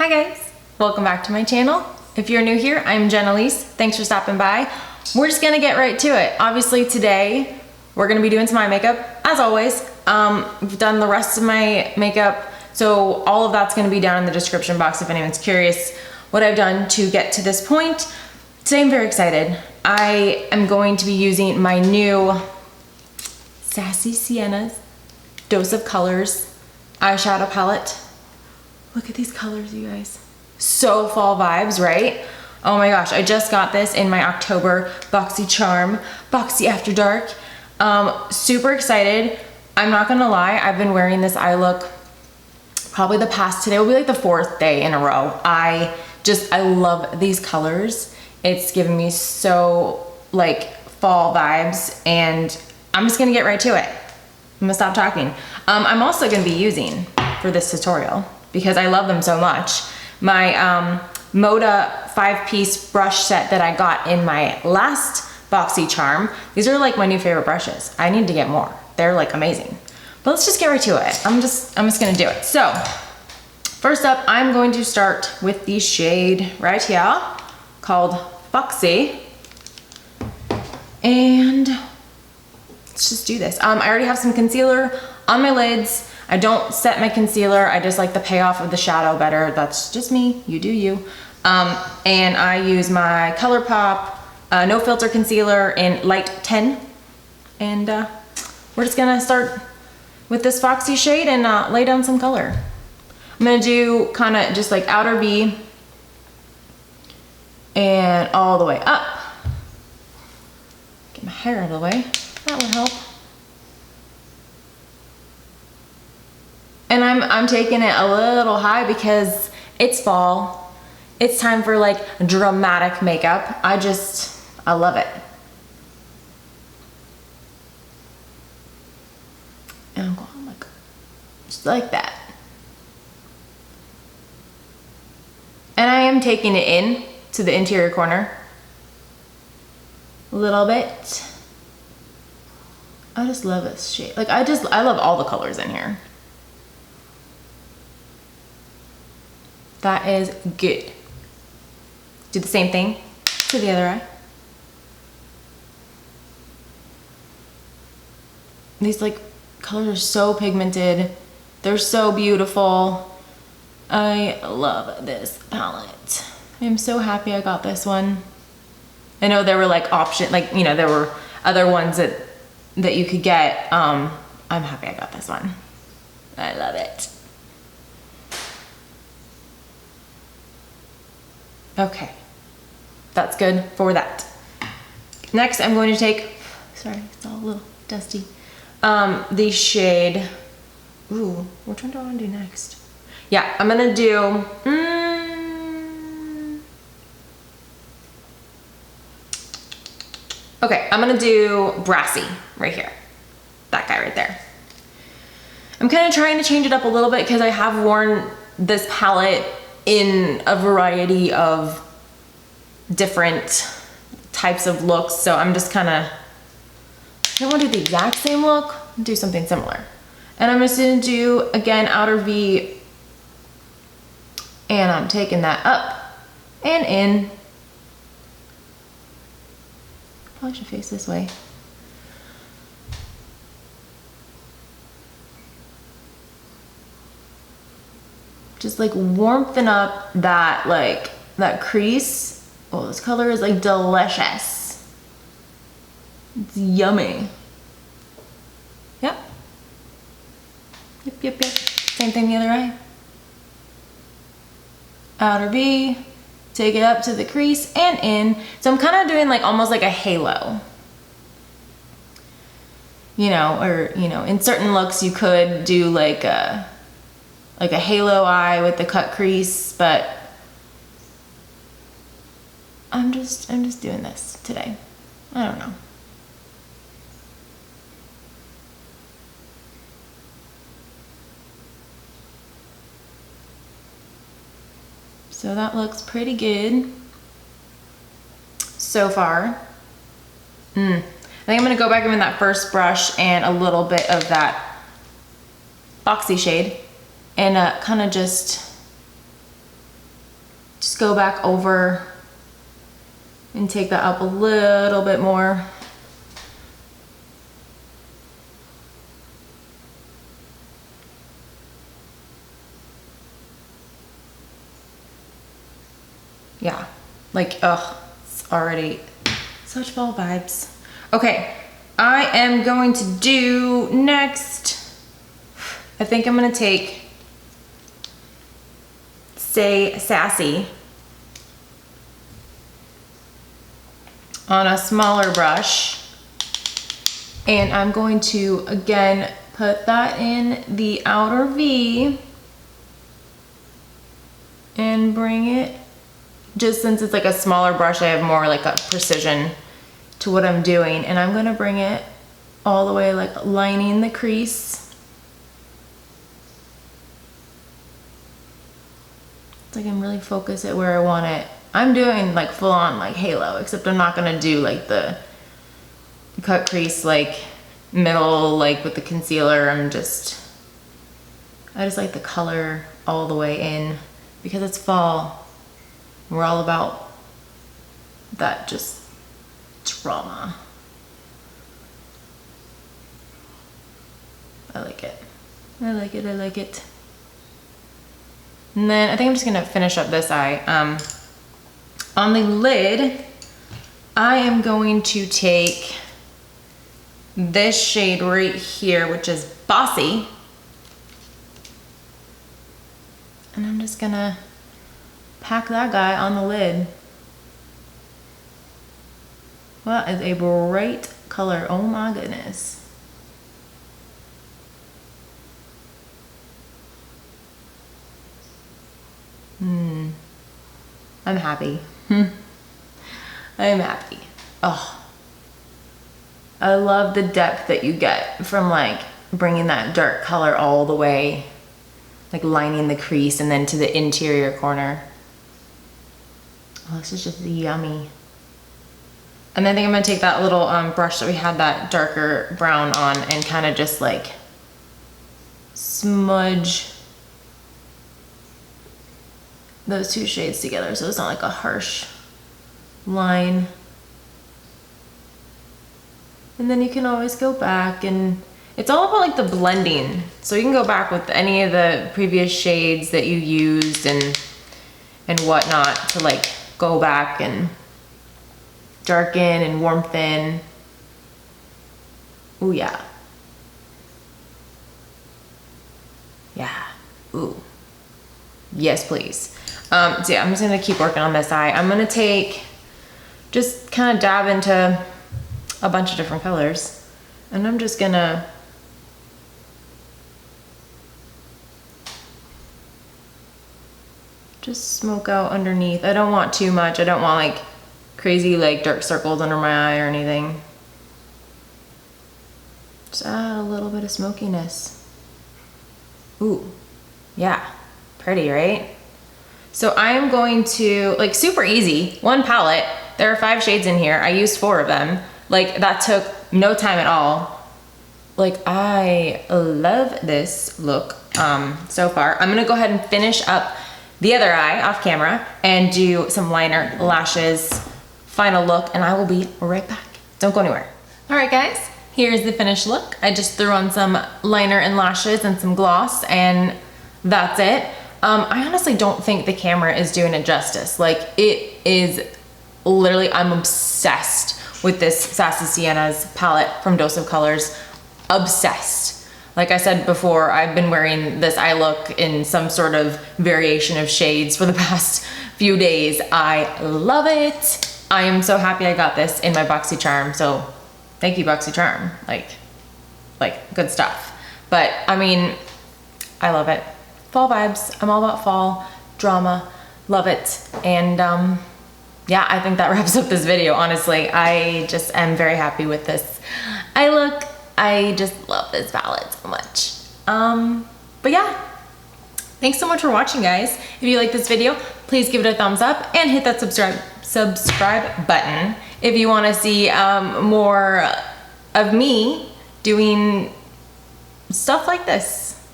Hi guys, welcome back to my channel. If you're new here, I'm Jenalise. Thanks for stopping by. We're just gonna get right to it. Obviously today, we're gonna be doing some eye makeup, as always. I've done the rest of my makeup, so all of that's gonna be down in the description box if anyone's curious what I've done to get to this point. Today I'm very excited. I am going to be using my new Sassy Siennas Dose of Colors eyeshadow palette. Look at these colors, you guys. So fall vibes, right? Oh my gosh, I just got this in my October Boxy Charm, Boxy After Dark. Super excited. I'm not gonna lie, I've been wearing this eye look probably today will be like the 4th day in a row. I love these colors. It's giving me so like fall vibes, and I'm just gonna get right to it. I'm gonna stop talking. I'm also gonna be using, for this tutorial, because I love them so much, my Moda 5-piece brush set that I got in my last Boxy Charm. These are like my new favorite brushes. I need to get more. They're like amazing. But let's just get right to it. I'm just gonna do it. So, first up, I'm going to start with the shade right here called Boxy. And let's just do this. I already have some concealer on my lids. I don't set my concealer. I just like the payoff of the shadow better. That's just me. You do you. And I use my Colourpop No Filter Concealer in Light 10. And we're just gonna start with this Foxy shade and lay down some color. I'm gonna do kind of just like outer V and all the way up. Get my hair out of the way. That would help. And I'm taking it a little high because it's fall. It's time for like dramatic makeup. I love it. And I'm going like, just like that. And I am taking it in to the interior corner a little bit. I just love this shade. Like I love all the colors in here. That is good. Do the same thing to the other eye. These like colors are so pigmented. They're so beautiful. I love this palette. I'm so happy I got this one. I know there were like there were other ones that you could get. I'm happy I got this one. I love it. Okay, that's good for that. Next, I'm going to take, sorry, it's all a little dusty, the shade, ooh, which one do I want to do next? Yeah, I'm gonna do, okay, I'm gonna do Brassy right here. That guy right there. I'm kind of trying to change it up a little bit because I have worn this palette in a variety of different types of looks, so I'm just kind of, I don't want to do the exact same look, do something similar. And I'm just going to do, again, outer V, and I'm taking that up and in. Probably should face this way. Just like warmthing up that crease. Oh, this color is like delicious. It's yummy. Yep. Yep. Same thing the other eye. Outer V, take it up to the crease and in. So I'm kind of doing like almost like a halo. In certain looks you could do like a halo eye with the cut crease, but I'm just doing this today. I don't know. So that looks pretty good so far. I think I'm gonna go back in with that first brush and a little bit of that Boxy shade and kind of just just go back over and take that up a little bit more. Yeah, like, ugh, it's already such fall vibes. Okay, I am going to do next, I think I'm gonna take, say, Sassy on a smaller brush. And I'm going to, again, put that in the outer V and bring it, just since it's like a smaller brush, I have more like a precision to what I'm doing. And I'm gonna bring it all the way, like lining the crease. It's like I'm really focused at where I want it. I'm doing like full on like halo, except I'm not gonna do like the cut crease like middle, like with the concealer. I just like the color all the way in because it's fall. We're all about that just drama. I like it. I like it, I like it. And then I think I'm just gonna finish up this eye. On the lid, I am going to take this shade right here, which is Bossy. And I'm just gonna pack that guy on the lid. Well, that is a bright color. Oh my goodness. I'm happy. I am happy. Oh, I love the depth that you get from like bringing that dark color all the way, like lining the crease and then to the interior corner. Oh, this is just yummy. And then I think I'm gonna take that little brush that we had that darker brown on and kind of just like smudge those two shades together so it's not like a harsh line. And then you can always go back, and it's all about like the blending. So you can go back with any of the previous shades that you used and whatnot to like go back and darken and warmth in. Ooh, yeah. Yeah. Ooh. Yes, please. So yeah, I'm just gonna keep working on this eye. I'm gonna take, just kind of dab into a bunch of different colors. And I'm just gonna just smoke out underneath. I don't want too much. I don't want like crazy like dark circles under my eye or anything. Just add a little bit of smokiness. Ooh, yeah, pretty, right? So I am going to, like, super easy, one palette. There are 5 shades in here. I used 4 of them. Like, that took no time at all. Like, I love this look so far. I'm gonna go ahead and finish up the other eye off camera and do some liner, lashes, final look, and I will be right back. Don't go anywhere. All right, guys, here's the finished look. I just threw on some liner and lashes and some gloss, and that's it. I honestly don't think the camera is doing it justice. Like, it is literally, I'm obsessed with this Sassy Siennas palette from Dulce of Colors. Obsessed. Like I said before, I've been wearing this eye look in some sort of variation of shades for the past few days. I love it. I am so happy I got this in my Boxy Charm. So thank you, Boxy Charm. Like good stuff. But I mean, I love it. Fall vibes. I'm all about fall drama. Love it. And yeah, I think that wraps up this video. Honestly, I just am very happy with this eye look. I just love this palette so much. But yeah, thanks so much for watching, guys. If you like this video, please give it a thumbs up and hit that subscribe button if you want to see more of me doing stuff like this.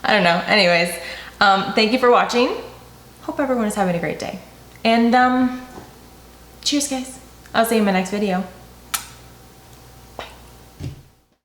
I don't know. Anyways, thank you for watching, hope everyone is having a great day. And cheers guys. I'll see you in my next video.